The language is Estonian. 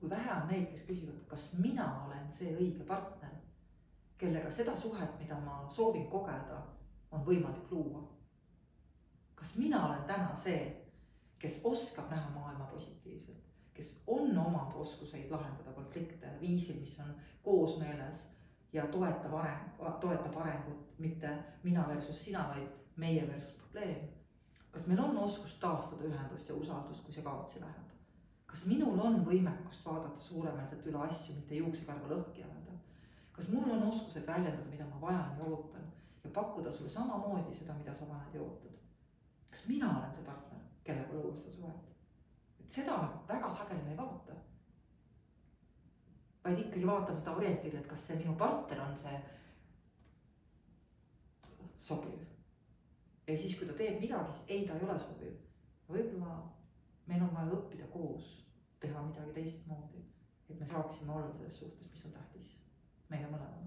kui vähe on neid, kes küsivad, kas mina olen see õige partner, kellega seda suhet, mida ma soovin kogeda, on võimalik luua. Kas mina olen täna see, kes oskab näha maailma positiivselt, kes on oma oskuseid lahendada konflikte viisil, mis on koosmeeles ja toetab arengut, mitte mina versus sina, vaid meie versus probleem. Kas meil on oskus taastada ühendust ja usaldust, kui see kaotsi läheb? Kas minul on võimekust vaadata suuremeelselt üle asju, mitte juuksekarva lõhki ajada? Kas mul on oskused väljendada, mida ma vajan ja ootan ja pakkuda sulle samamoodi seda, mida sa vajad ja ootad? Kas mina olen see partner, kellega luua seda suhet? Et seda väga sageli me ei vaata. Vaid ikkagi vaatame seda orientiiri, et kas see minu partner on see sobiv. Ja siis, kui ta teeb midagi, siis ei, ta ei ole sobiv. Võib-olla meil on vaja õppida koos, teha midagi teistmoodi, et me saaksime olla selles suhtes, mis on tähtis meile mõlemad.